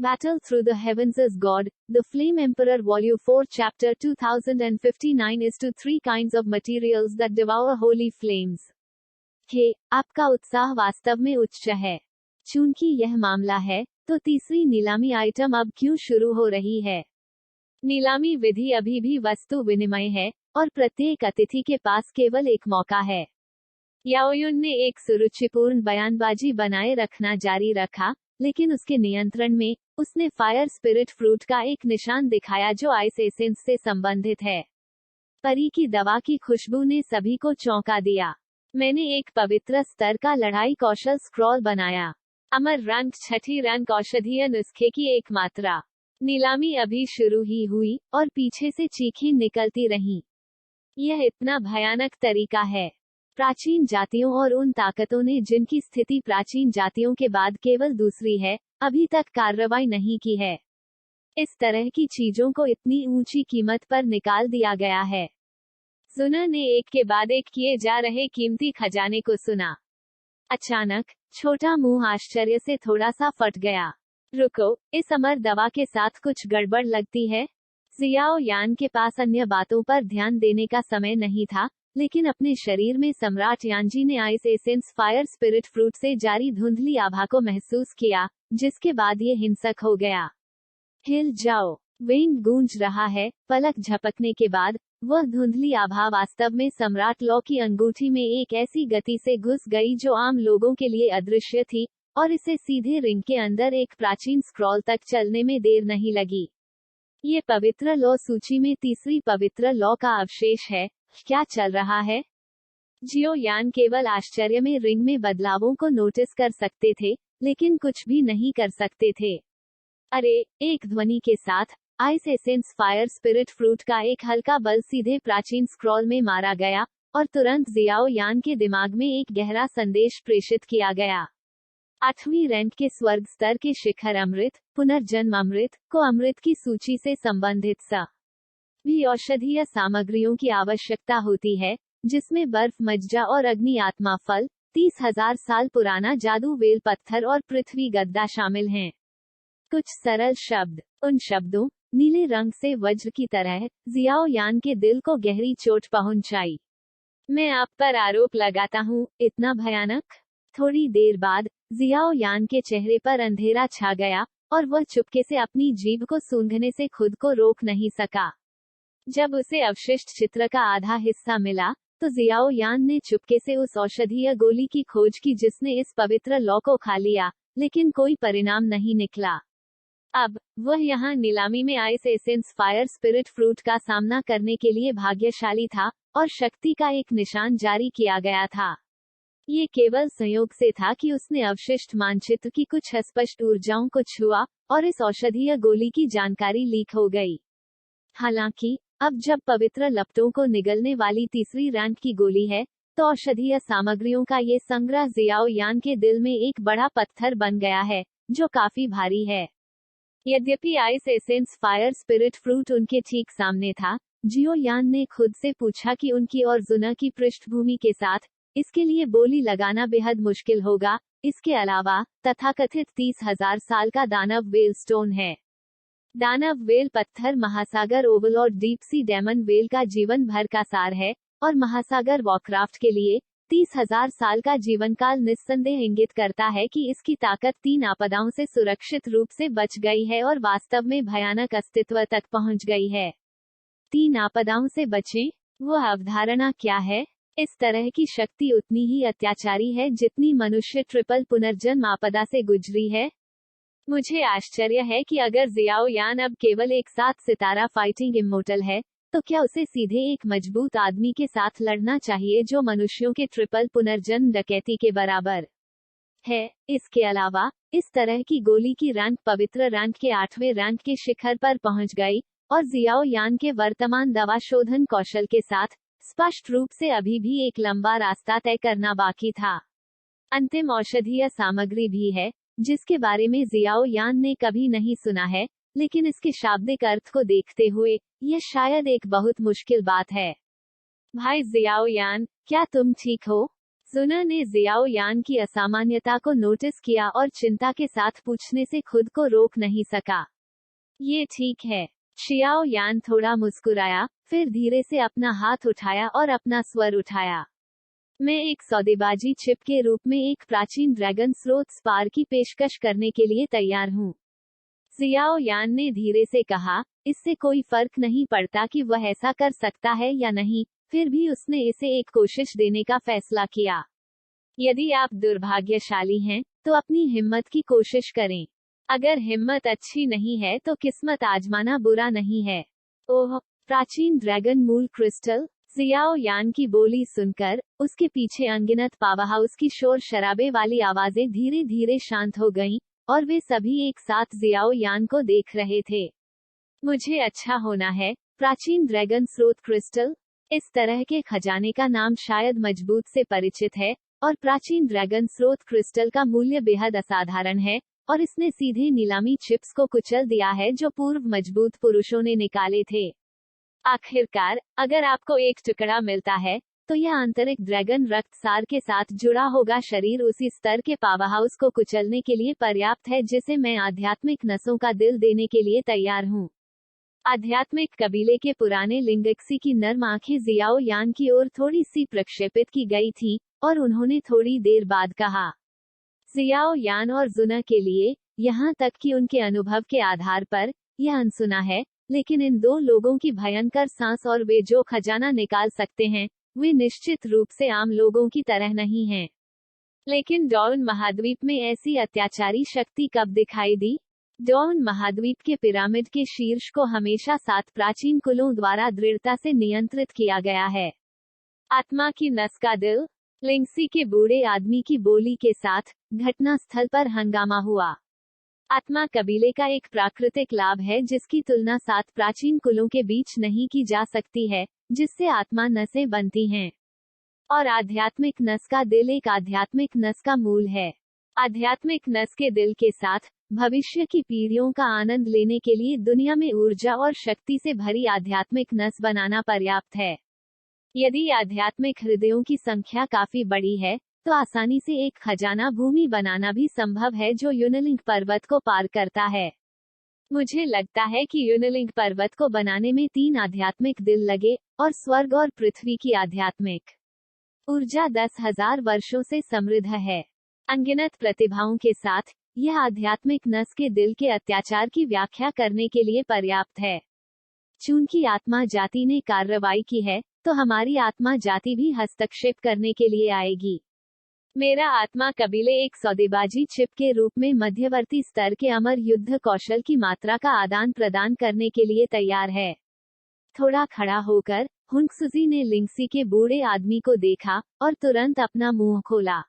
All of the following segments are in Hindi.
Battle Through the Heavens is God, The Flame Emperor Volume 4 Chapter 2059 is to 3 kinds of materials that devour holy flames. हे, आपका उत्साह वास्तव में उच्च है। चूंकि यह मामला है, तो तीसरी नीलामी आइटम अब क्यों शुरू हो रही है? नीलामी विधि अभी भी वस्तु विनिमय है, और प्रत्येक अतिथि के पास केवल एक मौका है। याओयुन ने एक सुरुचिपूर्ण बयानबाजी बनाए रखना जारी रखा, लेकिन उसके नियंत्रण में, उसने फायर स्पिरिट फ्रूट का एक निशान दिखाया जो आइस एसेंस से संबंधित है। परी की दवा की खुशबू ने सभी को चौंका दिया। मैंने एक पवित्र स्तर का लड़ाई कौशल स्क्रॉल बनाया। अमर रंग छठी रंग औषधीय नुस्खे की एक मात्रा। नीलामी अभी शुरू ही हुई, और पीछे से चीखें निकलती रहीं। यह इतना भयानक तरीका है। प्राचीन जातियों और उन ताकतों ने जिनकी स्थिति प्राचीन जातियों के बाद केवल दूसरी है, अभी तक कार्रवाई नहीं की है। इस तरह की चीजों को इतनी ऊंची कीमत पर निकाल दिया गया है। सुना ने एक के बाद एक किए जा रहे कीमती खजाने को सुना। अचानक, छोटा मुंह आश्चर्य से थोड़ा सा फट गया। रुको, इस अमर दवा के साथ कुछ गड़बड़ लगती है। जियाओ यान के पास अन्य बातों पर ध्यान देने का समय नहीं था, लेकिन अपने शरीर में सम्राट यांजी ने ice essence fire spirit fruit से जारी धुंधली आभा को महसूस किया, जिसके बाद ये हिंसक हो गया। हिल जाओ, वेंग गूंज रहा है। पलक झपकने के बाद, वह धुंधली आभा वास्तव में सम्राट लॉ की अंगूठी में एक ऐसी गति से घुस गई जो आम लोगों के लिए अदृश्य थी, और इसे सीधे रिंग के अंदर एक प्राचीन स्क्रॉल तक चलने में देर नहीं लगी। ये पवित्र लॉ सूची में तीसरी पवित्र लॉ का अवशेष है। क्या चल रहा है? जियो यान केवल आश्चर्य में रिंग में बदलावों को नोटिस कर सकते थे, लेकिन कुछ भी नहीं कर सकते थे। अरे, एक ध्वनि के साथ, ice essence fire spirit fruit का एक हल्का बल सीधे प्राचीन स्क्रॉल में मारा गया, और तुरंत जियाओ यान के दिमाग में एक गहरा संदेश प्रेषित किया गया। 8वीं रैंक के स्वर्ग स्तर के शिखर अमृत, पुनर्जन्म अमृत, को अमृत की सूची से संबंधित भी औषधीय सामग्रियों की आवश्यकता होती है, जिसमें बर्फ मज्जा और अग्नि आत्मा फल, 30,000 साल पुराना जादू वेल पत्थर और पृथ्वी गद्दा शामिल हैं। कुछ सरल शब्द। उन शब्दों, नीले रंग से वज्र की तरह, जियाओ यान के दिल को गहरी चोट पहुंचाई। मैं आप पर आरोप लगाता हूँ, इतना भयानक? थोड़ी देर बाद, जियाओ यान के चेहरे पर अंधेरा छा गया, और वह चुपके से अपनी जीभ को सूंघने से खुद को रोक नहीं सका। जब उसे अवशिष्ट चित्र का आधा हिस्सा मिला, तो जियाओ यान ने चुपके से उस औषधीय गोली की खोज की जिसने इस पवित्र लॉ को खा लिया, लेकिन कोई परिणाम नहीं निकला। अब, वह यहाँ नीलामी में ice essence fire spirit fruit का सामना करने के लिए भाग्यशाली था, और शक्ति का एक निशान जारी किया गया था। ये केवल संयोग से था कि उसने अवशिष्ट मानचित्र की कुछ अस्पष्ट ऊर्जाओं को छुआ, और इस औषधीय गोली की जानकारी लीक हो गई। हालांकि, अब जब पवित्र लपटों को निगलने वाली तीसरी रैंक की गोली है, तो औषधीय सामग्रियों का ये संग्रह जियाओ यान के दिल में एक बड़ा पत्थर बन गया है, जो काफी भारी है। यद्यपि ice essence fire spirit fruit उनके ठीक सामने था, जियो यान ने खुद से पूछा कि उनकी और जुना की पृष्ठभूमि के साथ, इसके लिए बोली लगाना बेहद मुश्किल होगा। इसके अलावा, तथाकथित 30,000 साल का दानव वेल स्टोन है। दानव वेल पत्थर महासागर ओवल और डीप सी डेमन वेल का जीवन भर का सार है, और महासागर वॉरक्राफ्ट के लिए 30,000 साल का जीवनकाल निस्संदेह इंगित करता है कि इसकी ताकत 3 आपदाओं से सुरक्षित रूप से बच गई है और वास्तव में भयानक अस्तित्व तक पहुंच गई है। 3 आपदाओं से बचें? वह अवधारणा क्या है? इस तरह की शक्ति उतनी ही अत्याचारी है जितनी मनुष्य ट्रिपल पुनर्जन्म आपदा से गुजरी है। मुझे आश्चर्य है कि अगर जियाओ यान अब केवल एक 7 सितारा फाइटिंग इमोर्टल है, तो क्या उसे सीधे एक मजबूत आदमी के साथ लड़ना चाहिए जो मनुष्यों के ट्रिपल पुनर्जन्म डकैती के बराबर है। इसके अलावा, इस तरह की गोली की रैंक पवित्र रैंक के 8वें रैंक के शिखर पर पहुंच गई, और जियाओ यान के वर्तमान दवा शोधन कौशल के साथ, स्पष्ट रूप से अभी भी एक लंबा रास्ता तय करना बाकी था। अंतिम औषधीय सामग्री भी है, जिसके बारे में जियाओ यान ने कभी नहीं सुना है, लेकिन इसके शाब्दिक अर्थ को देखते हुए, यह शायद एक बहुत मुश्किल बात है। भाई जियाओ यान, क्या तुम ठीक हो? जुना ने जियाओ यान की असामान्यता को नोटिस किया और चिंता के साथ पूछने से खुद को रोक नहीं सका। ये ठीक है। शियाओ यान थोड़ा मुस्कुराया, फिर धीरे से अपना हाथ उठाया और अपना स्वर उठाया। मैं एक सौदेबाजी चिप के रूप में एक प्राचीन ड्रैगन स्रोत स्पार की पेशकश करने के लिए तैयार हूँ। जियाओ यान ने धीरे से कहा, इससे कोई फर्क नहीं पड़ता कि वह ऐसा कर सकता है या नहीं, फिर भी उसने इसे एक कोशिश देने का फैसला किया। यदि आप दुर्भाग्यशाली हैं, तो अपनी हिम्मत की कोशिश करें। अगर हिम्मत अच्छी नहीं है तो किस्मत आजमाना बुरा नहीं है। ओह, प्राचीन ड्रैगन मूल क्रिस्टल। जियाओ यान की बोली सुनकर उसके पीछे अनगिनत पावरहाउस की शोर शराबे वाली आवाजें धीरे धीरे शांत हो गईं, और वे सभी एक साथ जियाओ यान को देख रहे थे। मुझे अच्छा होना है, प्राचीन ड्रैगन स्रोत क्रिस्टल। इस तरह के खजाने का नाम शायद मजबूत से परिचित है, और प्राचीन ड्रैगन स्रोत क्रिस्टल का मूल्य बेहद असाधारण है, और इसने सीधे नीलामी चिप्स को कुचल दिया है जो पूर्व मजबूत पुरुषों ने निकाले थे। आखिरकार, अगर आपको एक टुकड़ा मिलता है, तो यह आंतरिक ड्रैगन रक्तसार के साथ जुड़ा होगा शरीर उसी स्तर के पावरहाउस को कुचलने के लिए पर्याप्त है जिसे मैं आध्यात्मिक नसों का दिल देने के लिए तैयार हूँ। आध्यात्मिक कबीले के पुराने लिंगक्सी की नर्म आंखें जियाओ यान की ओर थोड़ी सी प्रक्षेपित की गई थी, और उन्होंने थोड़ी देर बाद कहा, जियाओ यान और जुना के लिए, यहाँ तक कि उनके अनुभव के आधार पर, यह अनसुना है, लेकिन इन दो लोगों की भयंकर सांस और वे जो खजाना निकाल सकते हैं, वे निश्चित रूप से आम लोगों की तरह नहीं हैं। लेकिन डॉन महाद्वीप में ऐसी अत्याचारी शक्ति कब दिखाई दी? डॉन महाद्वीप के पिरामिड के शीर्ष को हमेशा 7 प्राचीन कुलों द्वारा दृढ़ता से नियंत्रित किया गया है। आत्मा की नस का दिल। लिंगसी के बूढ़े आदमी की बोली के साथ घटना स्थल पर हंगामा हुआ। आत्मा कबीले का एक प्राकृतिक लाभ है जिसकी तुलना 7 प्राचीन कुलों के बीच नहीं की जा सकती है, जिससे आत्मा नसें बनती हैं। और आध्यात्मिक नस का दिल एक आध्यात्मिक नस का मूल है। आध्यात्मिक नस के दिल के साथ भविष्य की पीढ़ियों का आनंद लेने के लिए दुनिया में ऊर्जा और शक्ति से भरी आध्यात्मिक नस बनाना पर्याप्त है। यदि आध्यात्मिक हृदयों की संख्या काफी बड़ी है, तो आसानी से एक खजाना भूमि बनाना भी संभव है जो यूनलिंग पर्वत को पार करता है। मुझे लगता है कि यूनलिंग पर्वत को बनाने में 3 आध्यात्मिक दिल लगे, और स्वर्ग और पृथ्वी की आध्यात्मिक ऊर्जा 10,000 वर्षों से समृद्ध है। अनगिनत प्रतिभाओं के साथ, यह आध्यात्मिक नस के दिल के अत्याचार की व्याख्या करने के लिए पर्याप्त है। चूंकि आत्मा जाति ने कार्रवाई की है, तो हमारी आत्मा जाति भी हस्तक्षेप करने के लिए आएगी। मेरा आत्मा कबीले एक सौदेबाजी चिप के रूप में मध्यवर्ती स्तर के अमर युद्ध कौशल की मात्रा का आदान प्रदान करने के लिए तैयार है। थोड़ा खड़ा होकर, हुंगसुजी ने लिंगसी के बूढ़े आदमी को देखा, और तुरंत अपना मुंह खोला।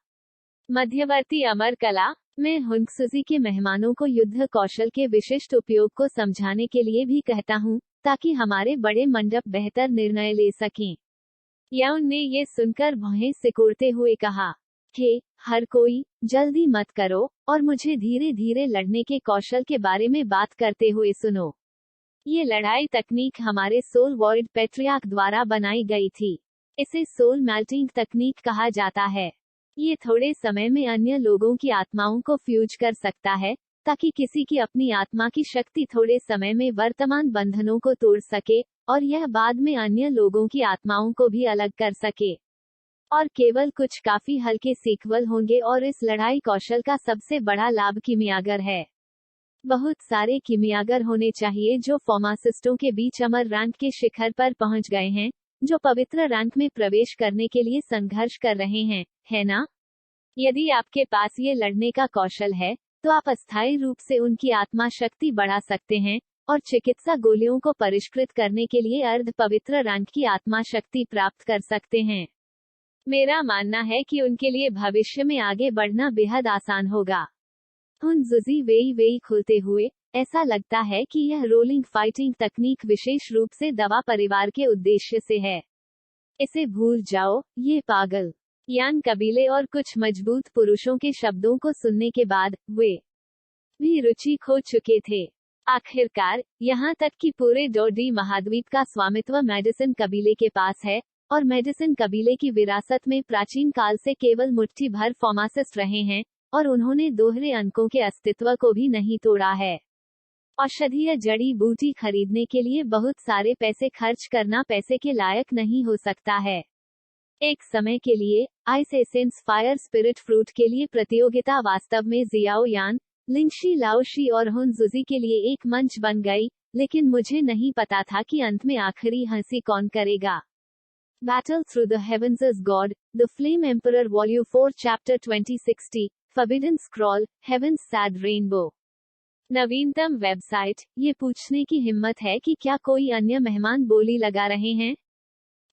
मध्यवर्ती अमर कला। मैं हुंगसुजी के मेहमानों को युद्ध कौशल के विशिष्ट उपयोग को समझाने के लिए भी कहता हूँ, ताकि हमारे बड़े मंडप बेहतर निर्णय ले सकें। याउन ने ये सुनकर भौहें सिकोड़ते हुए कहा, हे, हर कोई, जल्दी मत करो, और मुझे धीरे धीरे लड़ने के कौशल के बारे में बात करते हुए सुनो। ये लड़ाई तकनीक हमारे सोल वॉइड पेट्रियार्क द्वारा बनाई गई थी। इसे सोल मेल्टिंग तकनीक कहा जाता है। ये थोड़े समय में अन्य लोगों की आत्माओं को फ्यूज कर सकता है, ताकि किसी की अपनी आत्मा की शक्ति थोड़े समय में वर्तमान बंधनों को तोड़ सके, और यह बाद में अन्य लोगों की आत्माओं को भी अलग कर सके। और केवल कुछ काफी हल्के सीक्वल होंगे, और इस लड़ाई कौशल का सबसे बड़ा लाभ किमियागर है। बहुत सारे किमियागर होने चाहिए जो फार्मासिस्टों के बीच अमर रैंक के शिखर पर पहुंच गए हैं, जो पवित्र रैंक में प्रवेश करने के लिए संघर्ष कर रहे हैं, है ना? यदि आपके पास ये लड़ने का कौशल है, तो आप अस्थायी रूप से उनकी आत्मा शक्ति बढ़ा सकते हैं, और चिकित्सा गोलियों को परिष्कृत करने के लिए अर्ध पवित्र रैंक की आत्मा शक्ति प्राप्त कर सकते हैं। मेरा मानना है कि उनके लिए भविष्य में आगे बढ़ना बेहद आसान होगा। हुंगसुजी वेई खुलते हुए, ऐसा लगता है कि यह रोलिंग फाइटिंग तकनीक विशेष रूप से दवा परिवार के उद्देश्य से है। इसे भूल जाओ, ये पागल। यान कबीले और कुछ मजबूत पुरुषों के शब्दों को सुनने के बाद, वे भी रुचि खो चुके थे। आखिरकार, यहाँ तक कि पूरे डोडी महाद्वीप का स्वामित्व मेडिसन कबीले के पास है, और मेडिसिन कबीले की विरासत में प्राचीन काल से केवल मुट्ठी भर फार्मासिस्ट रहे हैं, और उन्होंने दोहरे अंकों के अस्तित्व को भी नहीं तोड़ा है। औषधीय जड़ी बूटी खरीदने के लिए बहुत सारे पैसे खर्च करना पैसे के लायक नहीं हो सकता है। एक समय के लिए ice essence fire spirit fruit के लिए प्रतियोगिता वास्तव में जियाओ यान, लिंगशी लाओशी और हुन जुजी के लिए एक मंच बन गई, लेकिन मुझे नहीं पता था कि अंत में आखिरी हंसी कौन करेगा। Battle Through the Heavens as God, The Flame Emperor Volume 4 Chapter 2060, Forbidden Scroll, Heaven's Sad Rainbow। नवीनतम वेबसाइट, ये पूछने की हिम्मत है कि क्या कोई अन्य मेहमान बोली लगा रहे हैं?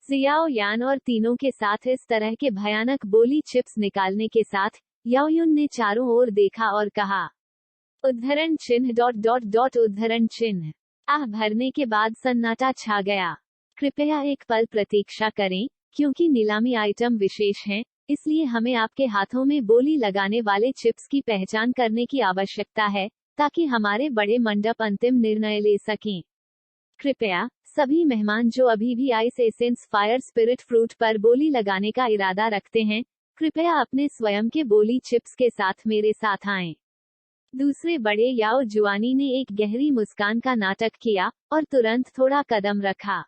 जियाओ यान और तीनों के साथ इस तरह के भयानक बोली चिप्स निकालने के साथ, याओयुन ने चारों ओर देखा और कहा, उद्धरण चिन्ह ... उद्धरण चिन्ह। आह भरने के बाद सन्नाटा छा गया। कृपया एक पल प्रतीक्षा करें, क्योंकि नीलामी आइटम विशेष हैं, इसलिए हमें आपके हाथों में बोली लगाने वाले चिप्स की पहचान करने की आवश्यकता है, ताकि हमारे बड़े मंडप अंतिम निर्णय ले सकें। कृपया सभी मेहमान जो अभी भी ice essence fire spirit fruit पर बोली लगाने का इरादा रखते हैं, कृपया अपने स्वयं के बोली चिप्स के साथ मेरे साथ आएं। दूसरे बड़े याओ जुआनी ने एक गहरी मुस्कान का नाटक किया और तुरंत थोड़ा कदम रखा।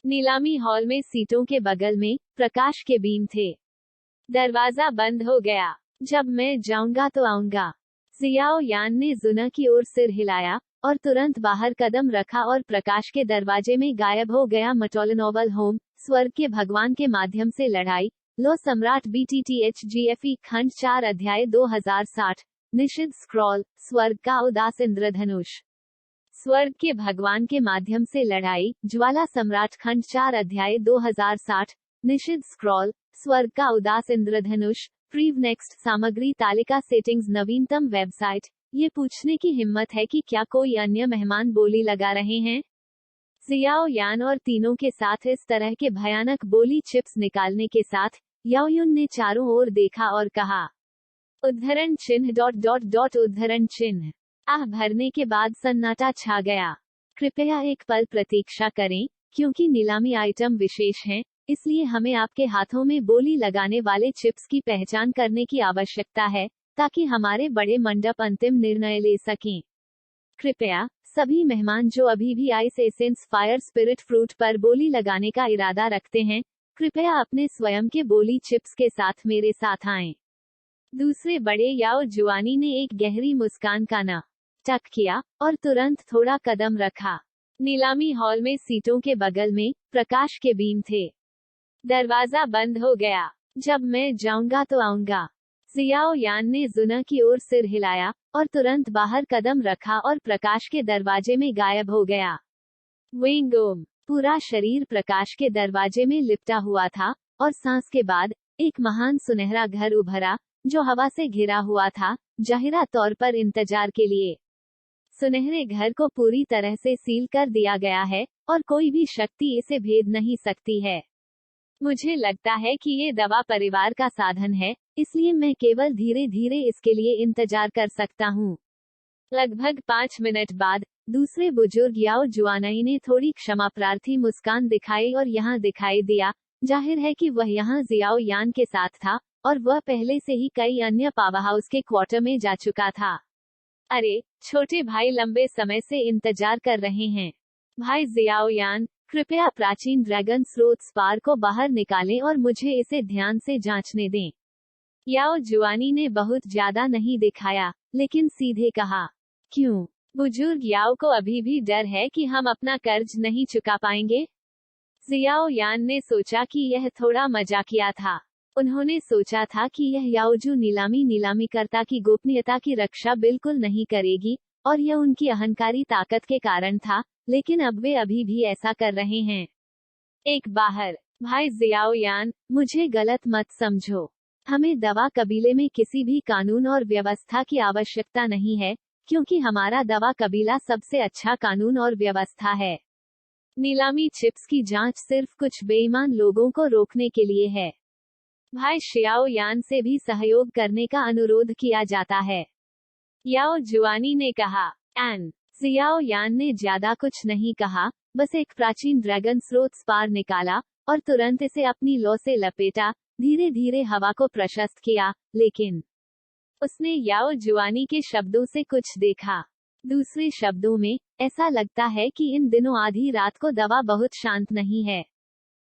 नीलामी हॉल में सीटों के बगल में प्रकाश के बीम थे। दरवाजा बंद हो गया। जब मैं जाऊंगा तो आऊंगा। जियाओ यान ने जुना की ओर सिर हिलाया और तुरंत बाहर कदम रखा और प्रकाश के दरवाजे में गायब हो गया। मटोलनोवल होम, स्वर्ग के भगवान के माध्यम से लड़ाई, लो सम्राट BTTHGFE खंड 4 अध्याय 2060, निषिद्ध स्क्रॉल, स्वर्ग का उदास इंद्रधनुष। स्वर्ग के भगवान के माध्यम से लड़ाई, ज्वाला सम्राट खंड 4 अध्याय 2060, निषिद्ध स्क्रॉल, स्वर्ग का उदास इंद्रधनुष। प्रीव नेक्स्ट सामग्री तालिका सेटिंग्स। नवीनतम वेबसाइट, ये पूछने की हिम्मत है कि क्या कोई अन्य मेहमान बोली लगा रहे हैं? जियाओ यान और तीनों के साथ इस तरह के भयानक बोली चिप्स निकालने के साथ, याओयुन ने चारों ओर देखा और कहा, उद्धरण चिन्ह ... उद्धरण चिन्ह। आह भरने के बाद सन्नाटा छा गया। कृपया एक पल प्रतीक्षा करें, क्योंकि नीलामी आइटम विशेष हैं, इसलिए हमें आपके हाथों में बोली लगाने वाले चिप्स की पहचान करने की आवश्यकता है, ताकि हमारे बड़े मंडप अंतिम निर्णय ले सकें। कृपया सभी मेहमान जो अभी भी ice essence fire spirit fruit पर बोली लगाने का इरादा रखते हैं, कृपया अपने स्वयं के बोली चिप्स के साथ मेरे साथ आएं। दूसरे बड़े याओ जुआनी ने एक गहरी मुस्कान का नाटक किया और तुरंत थोड़ा कदम रखा। नीलामी हॉल में सीटों के बगल में प्रकाश के बीम थे। दरवाजा बंद हो गया। जब मैं जाऊंगा तो आऊंगा। जियाओ यान ने जुना की ओर सिर हिलाया और तुरंत बाहर कदम रखा और प्रकाश के दरवाजे में गायब हो गया। विंगोम, पूरा शरीर प्रकाश के दरवाजे में लिपटा हुआ था, और सांस के बाद एक महान सुनहरा घर उभरा, जो हवा से घिरा हुआ था, जाहिरा तौर पर इंतजार के लिए। सुनहरे घर को पूरी तरह से सील कर दिया गया है, और कोई भी शक्ति इसे भेद नहीं सकती है। मुझे लगता है कि ये दवा परिवार का साधन है, इसलिए मैं केवल धीरे धीरे इसके लिए इंतजार कर सकता हूँ। लगभग 5 मिनट बाद दूसरे बुजुर्ग याओ जुआनई ने थोड़ी क्षमा प्रार्थी मुस्कान दिखाई और यहाँ दिखाई दिया। जाहिर है कि वह यहाँ जियाओ यान के साथ था, और वह पहले से ही कई अन्य पावर हाउस के क्वार्टर में जा चुका था। अरे छोटे भाई लंबे समय से इंतजार कर रहे हैं। भाई जियाओ यान, कृपया प्राचीन ड्रैगन स्रोत स्पार को बाहर निकालें और मुझे इसे ध्यान से जांचने दें। याओ जुआनी ने बहुत ज्यादा नहीं दिखाया, लेकिन सीधे कहा, क्यों? बुजुर्ग याओ को अभी भी डर है कि हम अपना कर्ज नहीं चुका पाएंगे। जियाओ यान ने सोचा कि यह थोड़ा मजाकिया था। उन्होंने सोचा था कि यह याओजू नीलामीकर्ता की गोपनीयता की रक्षा बिल्कुल नहीं करेगी, और यह उनकी अहंकारी ताकत के कारण था, लेकिन अब वे अभी भी ऐसा कर रहे हैं। एक बाहर, भाई जियाओ यान, मुझे गलत मत समझो। हमें दवा कबीले में किसी भी कानून और व्यवस्था की आवश्यकता नहीं है, क्योंकि हमारा दवा कबीला सबसे अच्छा कानून और व्यवस्था है। नीलामी चिप्स की जांच सिर्फ कुछ बेईमान लोगों को रोकने के लिए है। भाई शियाओ यान से भी सहयोग करने का अनुरोध किया जाता है, याओ जुआनी ने कहा। एन जियाओ यान ने ज्यादा कुछ नहीं कहा, बस एक प्राचीन ड्रैगन स्रोत स्पार निकाला और तुरंत इसे अपनी लौ से लपेटा, धीरे धीरे हवा को प्रशस्त किया, लेकिन उसने याओ जुआनी के शब्दों से कुछ देखा। दूसरे शब्दों में, ऐसा लगता है कि इन दिनों आधी रात को दवा बहुत शांत नहीं है।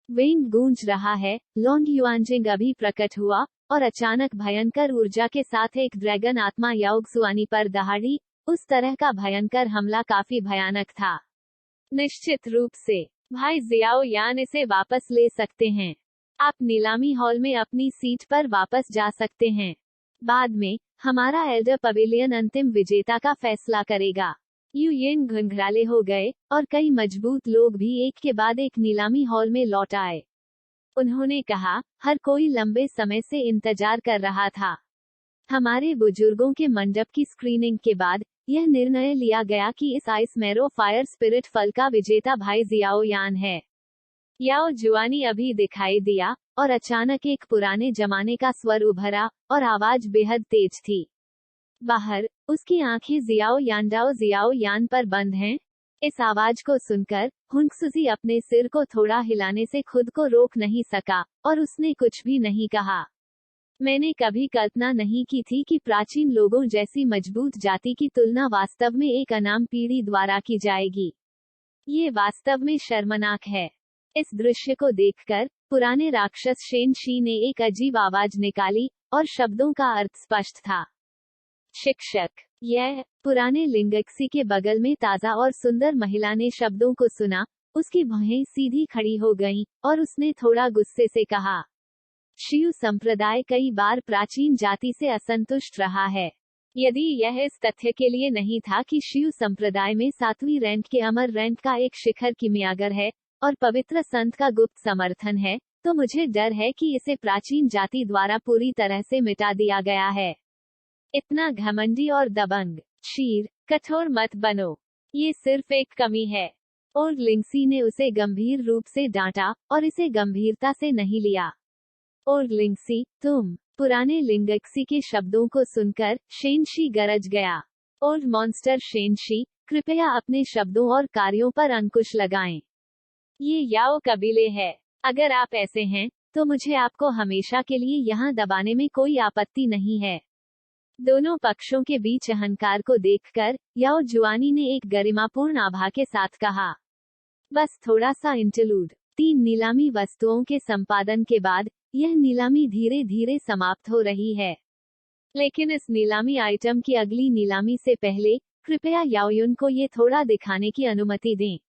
वेंग गूंज रहा है, लॉन्ग युआनजिंग अभी प्रकट हुआ, और अचानक भयंकर ऊर्जा के साथ एक ड्रैगन आत्मा याओ जुआनी पर दहाड़ी। उस तरह का भयंकर हमला काफी भयानक था। निश्चित रूप से, भाई जियाओ यान इसे वापस ले सकते हैं। आप नीलामी हॉल में अपनी सीट पर वापस जा सकते हैं। बाद में, हमारा एल्डर पवेलियन अंतिम विजेता का फैसला करेगा। यू येन घुंघराले हो गए, और कई मजबूत लोग भी एक के बाद एक नीलामी हॉल में लौट आए। उन्होंने कहा, हर कोई लंबे समय से इंतजार कर रहा था। हमारे बुजुर्गों के मंडप की स्क्रीनिंग के बाद, यह निर्णय लिया गया कि इस आइस मैरो फायर स्पिरिट फल का विजेता भाई जियाओ यान है। याओ जुआनी अभी दिखाई दिया, और अचानक एक पुराने जमाने का स्वर उभरा, और आवाज बेहद तेज थी। बाहर, उसकी आंखें जियाओ यान पर बंद हैं। इस आवाज को सुनकर, हुंगसुजी अपने सिर को थोड़ा हिलाने से खुद को रोक नहीं सका, और उसने कुछ भी नहीं कहा। मैंने कभी कल्पना नहीं की थी कि प्राचीन लोगों जैसी मजबूत जाति की तुलना वास्तव में एक अनाम पीढ़ी द्वारा की जाएगी। ये वास्तव में शर्मनाक है। इस दृश्य को देखकर, पुराने राक्षस शेन शी ने एक अजीब आवाज निकाली, और शब्दों का अर्थ स्पष्ट था। शिक्षक। यह पुराने लिंगक्सी के बगल में ताजा और सुंदर महिला ने शब्दों को सुना, उसकी भौहें सीधी खड़ी हो गईं, और उसने थोड़ा गुस्से से कहा, शियू संप्रदाय कई बार प्राचीन जाति से असंतुष्ट रहा है। यदि यह इस तथ्य के लिए नहीं था कि शियू संप्रदाय में 7वीं रैंक के अमर रैंक का एक शिखर किमियागर है, और पवित्र संत का गुप्त समर्थन है, तो मुझे डर है कि इसे प्राचीन जाति द्वारा पूरी तरह से मिटा दिया गया है। इतना घमंडी और दबंग। शीर, कठोर मत बनो। ये सिर्फ एक कमी है। और लिंगसी ने उसे गंभीर रूप से डांटा, और इसे गंभीरता से नहीं लिया। और लिंगसी, तुम। पुराने लिंगक्सी के शब्दों को सुनकर, शेनशी गरज गया। ओल्ड मॉन्स्टर शेनशी, कृपया अपने शब्दों और कार्यों पर अंकुश लगाएं। ये याओ कबीले है। अगर आप ऐसे हैं, तो मुझे आपको हमेशा के लिए यहाँ दबाने में कोई आपत्ति नहीं है। दोनों पक्षों के बीच अहंकार को देखकर, याओ जुआनी ने एक गरिमापूर्ण आभा के साथ कहा, बस थोड़ा सा इंटरलूड। 3 नीलामी वस्तुओं के संपादन के बाद, यह नीलामी धीरे धीरे समाप्त हो रही है। लेकिन इस नीलामी आइटम की अगली नीलामी से पहले, कृपया याओयुन को ये थोड़ा दिखाने की अनुमति दें।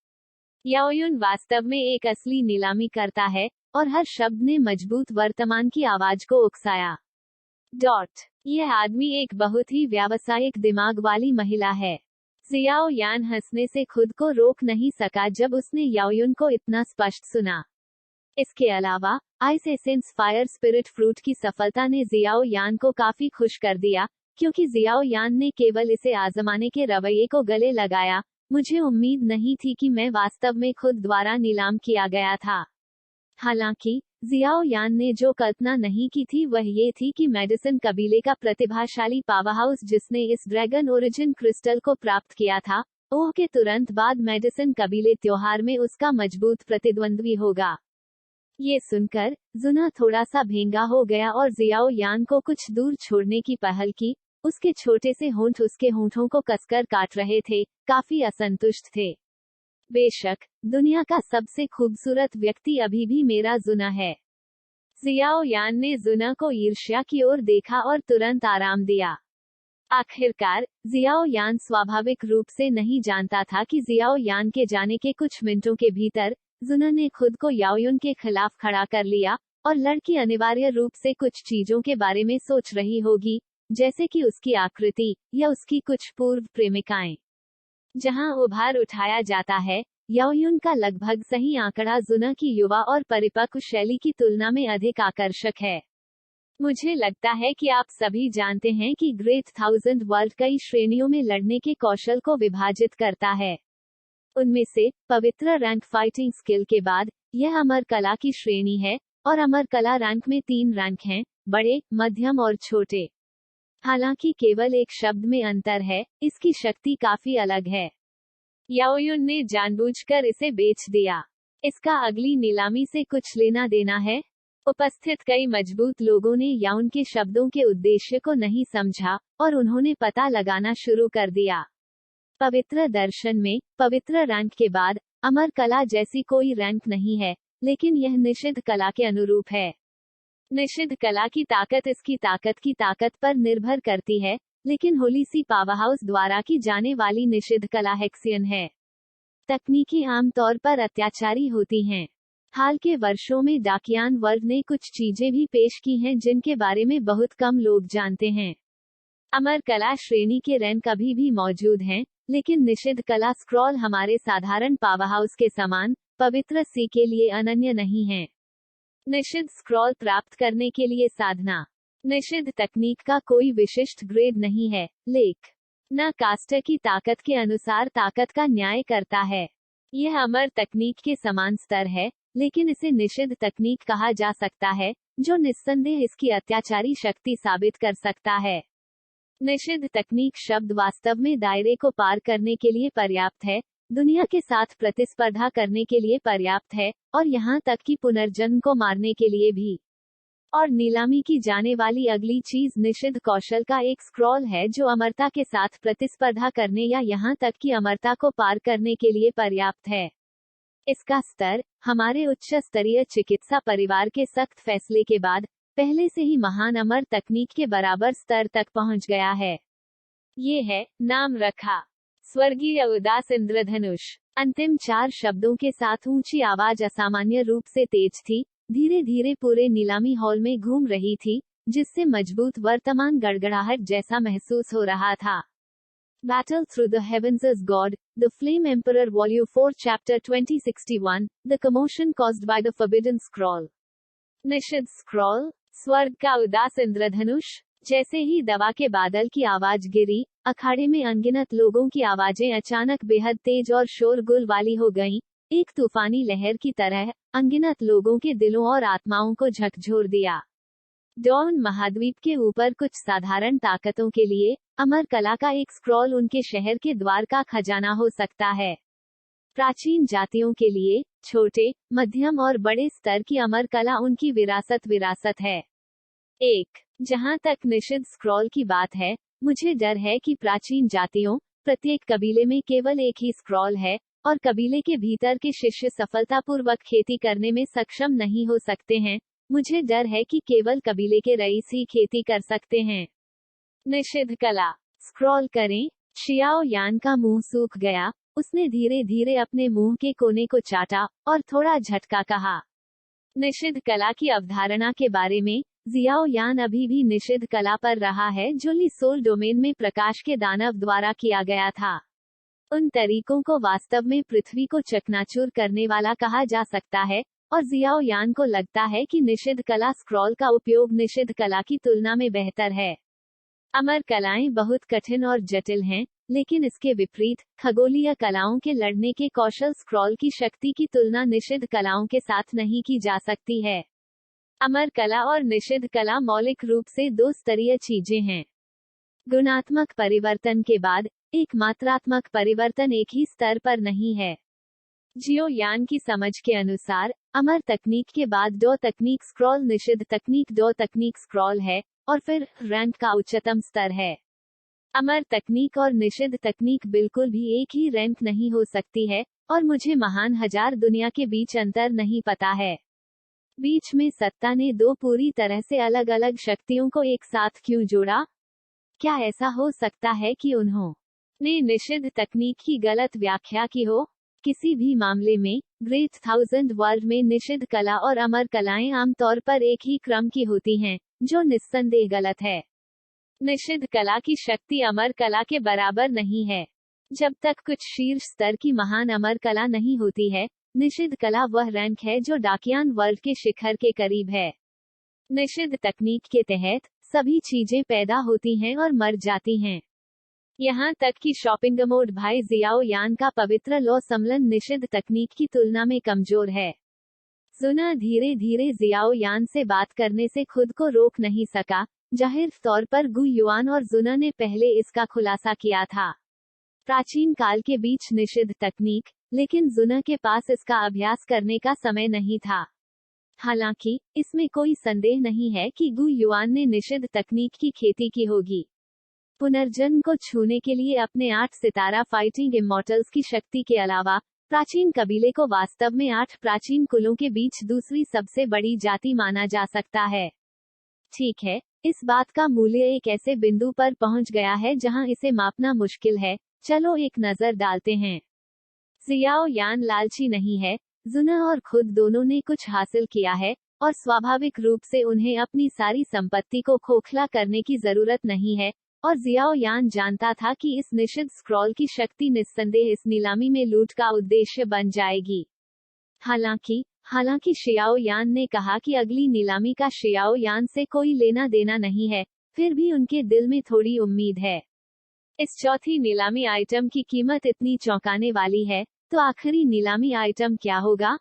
याओयुन वास्तव में एक असली नीलामी करता है, और हर शब्द ने मजबूत वर्तमान की आवाज को उकसाया। यह आदमी एक बहुत ही व्यावसायिक दिमाग वाली महिला है। जियाओ यान हंसने से खुद को रोक नहीं सका जब उसने याओयुन को इतना स्पष्ट सुना। इसके अलावा, ice essence fire spirit fruit की सफलता ने जियाओ यान को काफी खुश कर दिया, क्योंकि जियाओ यान ने केवल इसे आजमाने के रवैये को गले लगाया। मुझे उम्मीद नहीं थी कि मैं वास्तव में खुद द्वारा नीलाम किया गया था। हालांकि, जियाओ यान ने जो कल्पना नहीं की थी वह ये थी कि मेडिसिन कबीले का प्रतिभाशाली पावरहाउस जिसने इस ड्रैगन ओरिजिन क्रिस्टल को प्राप्त किया था, ओह के तुरंत बाद मेडिसिन कबीले त्योहार में उसका मजबूत प्रतिद्वंद्वी होगा। ये सुनकर, जुना थोड़ा सा भेंगा हो गया और जियाओ यान को कुछ दूर छोड़ने की पहल की। उसके छोटे से होंठ उसके होंठों को कसकर काट रहे थे, काफी असंतुष्ट थे। बेशक, दुनिया का सबसे खूबसूरत व्यक्ति अभी भी मेरा जुना है। जियाओ यान ने जुना को ईर्ष्या की ओर देखा और तुरंत आराम दिया। आखिरकार, जियाओ यान स्वाभाविक रूप से नहीं जानता था कि जियाओ यान के जाने के कुछ मिनटों के भीतर, जुना ने खुद को याओयुन के खिलाफ खड़ा कर लिया, और लड़की अनिवार्य रूप से कुछ चीजों के बारे में सोच रही होगी, जैसे कि उसकी आकृति, या उसकी कुछ पूर्व प्रेमिकाएं। जहां उभार उठाया जाता है, याओयुन का लगभग सही आंकड़ा जुना की युवा और परिपक्व शैली की तुलना में अधिक आकर्षक है। मुझे लगता है कि आप सभी जानते हैं कि ग्रेट 1000 वर्ल्ड कई श्रेणियों में लड़ने के कौशल को विभाजित करता है। उनमें से, पवित्र रैंक फाइटिंग स्किल के बाद, यह अमर कला की श्रेणी है, और अमर कला रैंक में 3 रैंक हैं, बड़े, मध्यम और छोटे। हालांकि केवल एक शब्द में अंतर है, इसकी शक्ति काफी अलग है। याओयुन ने जानबूझकर इसे बेच दिया। इसका अगली नीलामी से कुछ लेना देना है? उपस्थित कई मजबूत लोगों ने या उनके शब्दों के उद्देश्य को नहीं समझा और उन्होंने पता लगाना शुरू कर दिया। पवित्र दर्शन में पवित्र रैंक के बाद अमर कला जैसी कोई रैंक नहीं है, लेकिन यह निषिद्ध कला के अनुरूप है। निषिद्ध कला की ताकत इसकी ताकत की ताकत पर निर्भर करती है, लेकिन होली सी पावरहाउस द्वारा की जाने वाली निषिद्ध कला हेक्सियन है। तकनीकी आमतौर पर अत्याचारी होती हैं। हाल के वर्षों में डाकियान वर्ल्ड ने कुछ चीजें भी पेश की हैं जिनके बारे में बहुत कम लोग जानते हैं। अमर कला श्रेणी के रैंक अभी भी मौजूद हैं, लेकिन निषिद्ध कला स्क्रॉल हमारे साधारण पावरहाउस के समान पवित्र सी के लिए अनन्य नहीं है। निषिद्ध स्क्रॉल प्राप्त करने के लिए साधना। निषिद्ध तकनीक का कोई विशिष्ट ग्रेड नहीं है, लेख न कास्टर की ताकत के अनुसार ताकत का न्याय करता है। यह अमर तकनीक के समान स्तर है, लेकिन इसे निषिद्ध तकनीक कहा जा सकता है, जो निस्संदेह इसकी अत्याचारी शक्ति साबित कर सकता है। निषिद्ध तकनीक शब्द वास्तव में दायरे को पार करने के लिए पर्याप्त है, दुनिया के साथ प्रतिस्पर्धा करने के लिए पर्याप्त है, और यहाँ तक कि पुनर्जन्म को मारने के लिए भी। और नीलामी की जाने वाली अगली चीज निषिद्ध कौशल का एक स्क्रॉल है जो अमरता के साथ प्रतिस्पर्धा करने या यहाँ तक कि अमरता को पार करने के लिए पर्याप्त है। इसका स्तर हमारे उच्च स्तरीय चिकित्सा परिवार के सख्त फैसले के बाद पहले से ही महान अमर तकनीक के बराबर स्तर तक पहुंच गया है। ये है, नाम रखा, स्वर्गीय उदास इंद्रधनुष। अंतिम 4 शब्दों के साथ ऊंची आवाज असामान्य रूप से तेज थी, धीरे धीरे पूरे नीलामी हॉल में घूम रही थी, जिससे मजबूत वर्तमान गड़गड़ाहट जैसा महसूस हो रहा था। Battle Through the Heavens as God, The Flame Emperor Volume 4 Chapter 2061, The Commotion Caused by the Forbidden Scroll। निषिद्ध स्क्रॉल, स्वर्ग का उदास इंद्रधनुष। जैसे ही दवा के बादल की आवाज गिरी, अखाड़े में अनगिनत लोगों की आवाजें अचानक बेहद तेज और शोरगुल वाली हो गईं, एक तूफानी लहर की तरह अनगिनत लोगों के दिलों और आत्माओं को झकझोर दिया। डॉन महाद्वीप के ऊपर कुछ साधारण ताकतों के लिए अमर कला का एक स्क्रॉल उनके शहर के द्वार का खजाना हो सकता है। प्राचीन जातियों के लिए छोटे, मध्यम और बड़े स्तर की अमर कला उनकी विरासत है। 1. जहां तक निषिद्ध स्क्रॉल की बात है, मुझे डर है कि प्राचीन जातियों, प्रत्येक कबीले में केवल एक ही स्क्रॉल है, और कबीले के भीतर के शिष्य सफलतापूर्वक खेती करने में सक्षम नहीं हो सकते हैं। मुझे डर है कि केवल कबीले के रईस ही खेती कर सकते हैं। निषिद्ध कला, स्क्रॉल करें। शियाओ यान का मुंह सूख गया, उसने धीरे धीरे अपने मुंह के कोने को चाटा, और थोड़ा झटका कहा। निषिद्ध कला की अवधारणा के बारे में, जियाओ यान अभी भी निषिद्ध कला पर रहा है जो ली सोल डोमेन में प्रकाश के दानव द्वारा किया गया था। उन तरीकों को वास्तव में पृथ्वी को चकनाचूर करने वाला कहा जा सकता है, और जियाओ यान को लगता है कि निषिद्ध कला स्क्रॉल का उपयोग निषिद्ध कला की तुलना में बेहतर है। अमर कलाएं बहुत कठिन और जटिल हैं, लेकिन इसके विपरीत खगोलीय कलाओं के लड़ने के कौशल स्क्रॉल की शक्ति की तुलना निषिद्ध कलाओं के साथ नहीं की जा सकती है। अमर कला और निषिद्ध कला मौलिक रूप से 2 स्तरीय चीजें हैं। गुणात्मक परिवर्तन के बाद एक मात्रात्मक परिवर्तन एक ही स्तर पर नहीं है। जियो यान की समझ के अनुसार अमर तकनीक के बाद डो तकनीक स्क्रॉल निषिद्ध तकनीक डो तकनीक स्क्रॉल है, और फिर रैंक का उच्चतम स्तर है। अमर तकनीक और निषिद्ध तकनीक बिल्कुल भी एक ही रैंक नहीं हो सकती है, और मुझे महान हजार दुनिया के बीच अंतर नहीं पता है। बीच में सत्ता ने 2 पूरी तरह से अलग अलग शक्तियों को एक साथ क्यों जोड़ा? क्या ऐसा हो सकता है कि उन्होंने निषिद्ध तकनीक की गलत व्याख्या की हो? किसी भी मामले में ग्रेट 1000 वर्ल्ड में निषिद्ध कला और अमर कलाएं आमतौर पर एक ही क्रम की होती हैं, जो निस्संदेह गलत है। निषिद्ध कला की शक्ति अमर कला के बराबर नहीं है। जब तक कुछ शीर्ष स्तर की महान अमर कला नहीं होती है, निषिद्ध कला वह रैंक है जो डाकियान वर्ल्ड के शिखर के करीब है। निषिद्ध तकनीक के तहत सभी चीजें पैदा होती हैं और मर जाती हैं। यहाँ तक कि शॉपिंग मोड भाई जियाओ यान का पवित्र लौ सम्मेलन निषिद्ध तकनीक की तुलना में कमजोर है। जुना धीरे धीरे जियाओ यान से बात करने से खुद को रोक नहीं सका। जाहिर तौर पर गु युआन और जुना ने पहले इसका खुलासा किया था। प्राचीन काल के बीच निषिद्ध तकनीक लेकिन जुना के पास इसका अभ्यास करने का समय नहीं था। हालांकि इसमें कोई संदेह नहीं है कि गु युआन ने निषिद्ध तकनीक की खेती की होगी। पुनर्जन्म को छूने के लिए अपने 8 सितारा फाइटिंग इमॉर्टल्स की शक्ति के अलावा प्राचीन कबीले को वास्तव में 8 प्राचीन कुलों के बीच दूसरी सबसे बड़ी जाति माना जा सकता है। ठीक है, इस बात का मूल्य एक ऐसे बिंदु पर पहुंच गया है जहां इसे मापना मुश्किल है। चलो एक नजर डालते हैं। जियाओ यान लालची नहीं है। जुना और खुद दोनों ने कुछ हासिल किया है, और स्वाभाविक रूप से उन्हें अपनी सारी संपत्ति को खोखला करने की जरूरत नहीं है, और जियाओ यान जानता था कि इस निषिद्ध स्क्रॉल की शक्ति निस्संदेह इस नीलामी में लूट का उद्देश्य बन जाएगी। हालांकि शियाओ यान ने कहा कि अगली नीलामी का शियाओ यान से कोई लेना देना नहीं है, फिर भी उनके दिल में थोड़ी उम्मीद है। इस चौथी नीलामी आइटम की कीमत इतनी चौंकाने वाली है, तो आखिरी नीलामी आइटम क्या होगा?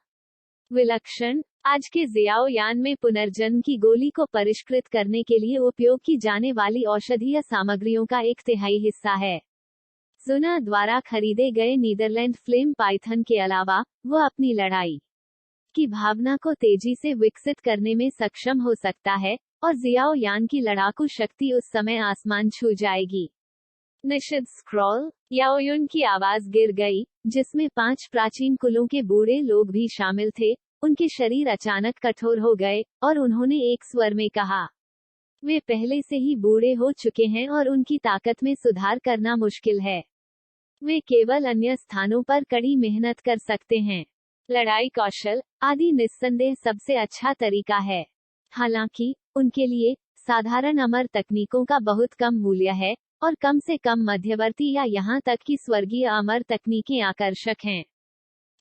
विलक्षण। आज के जियाओ यान में पुनर्जन्म की गोली को परिष्कृत करने के लिए उपयोग की जाने वाली औषधीय सामग्रियों का 1/3 हिस्सा है। जुना द्वारा खरीदे गए नीदरलैंड फ्लेम पाइथन के अलावा वह अपनी लड़ाई की भावना को तेजी से विकसित करने में सक्षम हो सकता है, और जियाओ यान की लड़ाकू शक्ति उस समय आसमान छू जाएगी। निषिद्ध स्क्रॉल। याओयुन की आवाज गिर गई, जिसमें 5 प्राचीन कुलों के बूढ़े लोग भी शामिल थे। उनके शरीर अचानक कठोर हो गए, और उन्होंने एक स्वर में कहा, वे पहले से ही बूढ़े हो चुके हैं और उनकी ताकत में सुधार करना मुश्किल है। वे केवल अन्य स्थानों पर कड़ी मेहनत कर सकते हैं। लड़ाई कौशल आदि निस्संदेह सबसे अच्छा तरीका है। हालांकि उनके लिए साधारण अमर तकनीकों का बहुत कम मूल्य है, और कम से कम मध्यवर्ती या यहाँ तक कि स्वर्गीय अमर तकनीकें आकर्षक हैं।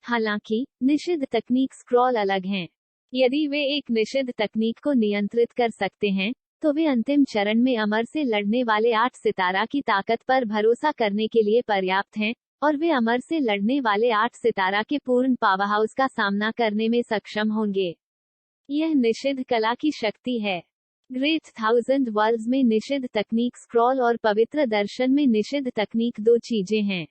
हालांकि निषिद्ध तकनीक स्क्रॉल अलग हैं। यदि वे एक निषिद्ध तकनीक को नियंत्रित कर सकते हैं, तो वे अंतिम चरण में अमर से लड़ने वाले 8 सितारा की ताकत पर भरोसा करने के लिए पर्याप्त हैं, और वे अमर से लड़ने वाले 8 सितारा के पूर्ण पावरहाउस का सामना करने में सक्षम होंगे। यह निषिद्ध कला की शक्ति है। ग्रेट थाउजेंड वर्ल्ड्स में निषिद्ध तकनीक स्क्रॉल और पवित्र दर्शन में निषिद्ध तकनीक 2 चीजें हैं।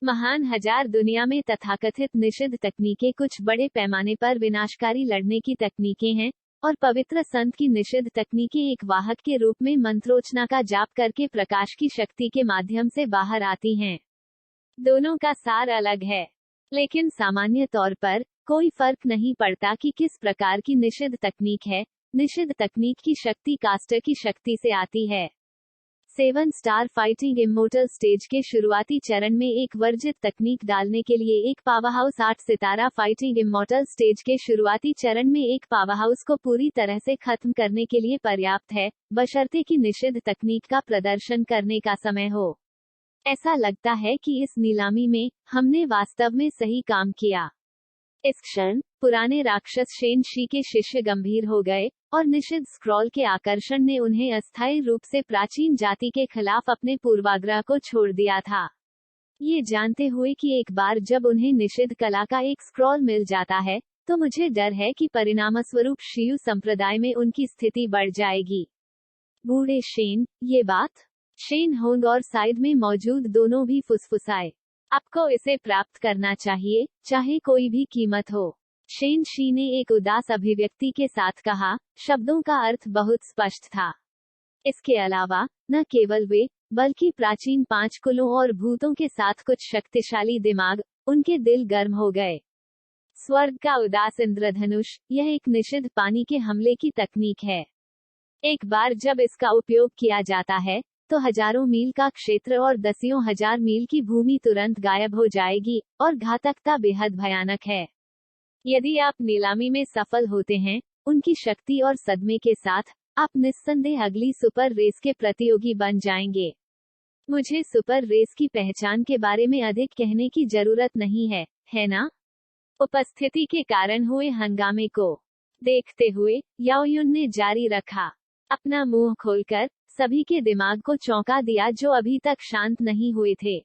महान हजार दुनिया में तथाकथित निषिद्ध तकनीकें कुछ बड़े पैमाने पर विनाशकारी लड़ने की तकनीकें हैं, और पवित्र संत की निषिद्ध तकनीकें एक वाहक के रूप में मंत्रोचना का जाप करके प्रकाश की शक्ति के माध्यम से बाहर आती हैं। दोनों का सार अलग है, लेकिन सामान्य तौर पर कोई फर्क नहीं पड़ता कि किस प्रकार की निषिद्ध तकनीक है। निषिद्ध तकनीक की शक्ति कास्टर की शक्ति से आती है। 7 स्टार फाइटिंग इमोर्टल स्टेज के शुरुआती चरण में एक वर्जित तकनीक डालने के लिए एक पावरहाउस 8 सितारा फाइटिंग इमोर्टल स्टेज के शुरुआती चरण में एक पावरहाउस को पूरी तरह से खत्म करने के लिए पर्याप्त है, बशर्ते कि निषिद्ध तकनीक का प्रदर्शन करने का समय हो। ऐसा लगता है कि इस नीलामी में हमने वास्तव में सही काम किया। इस क्षण पुराने राक्षस शेन शी के शिष्य गंभीर हो गए, और निषिद्ध स्क्रॉल के आकर्षण ने उन्हें अस्थायी रूप से प्राचीन जाति के खिलाफ अपने पूर्वाग्रह को छोड़ दिया था। ये जानते हुए कि एक बार जब उन्हें निषिद्ध कला का एक स्क्रॉल मिल जाता है, तो मुझे डर है कि परिणामस्वरूप शियू संप्रदाय में उनकी स्थिति बढ़ जाएगी। बूढ़े शेन, ये बात? शेन होंग और साइड में मौजूद दोनों भी फुसफुसाए। आपको इसे प्राप्त करना चाहिए, चाहे कोई भी कीमत हो। शेन शी ने एक उदास अभिव्यक्ति के साथ कहा। शब्दों का अर्थ बहुत स्पष्ट था। इसके अलावा न केवल वे, बल्कि प्राचीन 5 कुलों और भूतों के साथ कुछ शक्तिशाली दिमाग, उनके दिल गर्म हो गए। स्वर्ग का उदास इंद्रधनुष, यह एक निषिद्ध पानी के हमले की तकनीक है। एक बार जब इसका उपयोग किया जाता है, तो हजारों मील का क्षेत्र और दसियों हजार मील की भूमि तुरंत गायब हो जाएगी, और घातकता बेहद भयानक है। यदि आप नीलामी में सफल होते हैं, उनकी शक्ति और सदमे के साथ, आप निस्संदेह अगली सुपर रेस के प्रतियोगी बन जाएंगे। मुझे सुपर रेस की पहचान के बारे में अधिक कहने की जरूरत नहीं है, है ना? उपस्थिति के कारण हुए हंगामे को देखते हुए याओयुन ने जारी रखा, अपना मुंह खोलकर सभी के दिमाग को चौंका दिया जो अभी तक शांत नहीं हुए थे।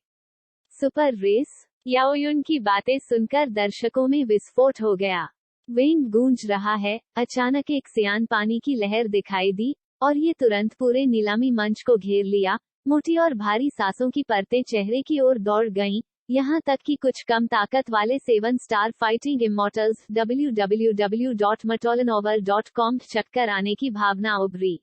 Super race? याओयुन की बातें सुनकर दर्शकों में विस्फोट हो गया। वेंग गूंज रहा है। अचानक एक सियान पानी की लहर दिखाई दी, और ये तुरंत पूरे नीलामी मंच को घेर लिया। मोटी और भारी सांसों की परतें चेहरे की ओर दौड़ गईं, यहाँ तक कि कुछ कम ताकत वाले 7 स्टार फाइटिंग इमॉर्टल्स www.matolanover.com चक्कर आने की भावना उभरी।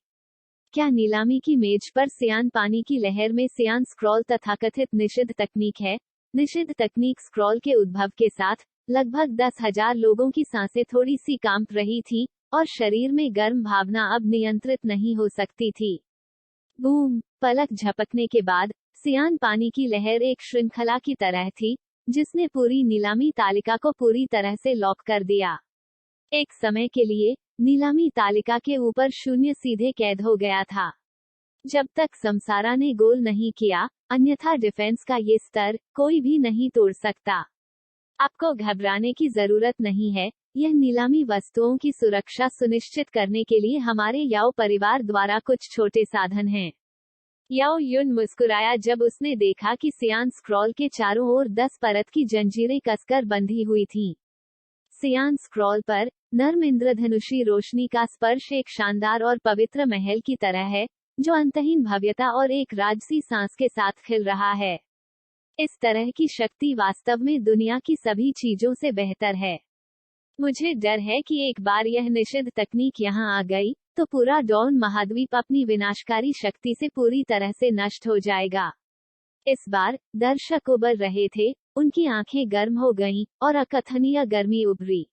क्या नीलामी की मेज पर सियान पानी की लहर में सियान स्क्रॉल तथाकथित निषिद्ध तकनीक है? निषिद्ध तकनीक स्क्रॉल के उद्भव के साथ लगभग 10,000 लोगों की सांसें थोड़ी सी कांप रही थी और शरीर में गर्म भावना अब नियंत्रित नहीं हो सकती थी। बूम! पलक झपकने के बाद सियान पानी की लहर एक श्रृंखला की तरह थी, जिसने पूरी नीलामी तालिका को पूरी तरह से लॉक कर दिया। एक समय के लिए नीलामी तालिका के ऊपर शून्य सीधे कैद हो गया था। जब तक समसारा ने गोल नहीं किया, अन्यथा डिफेंस का ये स्तर कोई भी नहीं तोड़ सकता। आपको घबराने की जरूरत नहीं है, यह नीलामी वस्तुओं की सुरक्षा सुनिश्चित करने के लिए हमारे याओ परिवार द्वारा कुछ छोटे साधन हैं। याओ युन मुस्कुराया जब उसने देखा कि सियान स्क्रॉल के चारों ओर 10 परत की जंजीरें कसकर बंधी हुई थीं। सियान स्क्रॉल पर नर्म इंद्रधनुषी रोशनी का स्पर्श एक शानदार और पवित्र महल की तरह है, जो अंतहीन भव्यता और एक राजसी सांस के साथ खिल रहा है। इस तरह की शक्ति वास्तव में दुनिया की सभी चीजों से बेहतर है। मुझे डर है कि एक बार यह निषिद्ध तकनीक यहाँ आ गई, तो पूरा डॉन महाद्वीप अपनी विनाशकारी शक्ति से पूरी तरह से नष्ट हो जाएगा। इस बार दर्शक उबर रहे थे, उनकी आंखें गर्म हो गईं और अकथनीय गर्मी उभरी।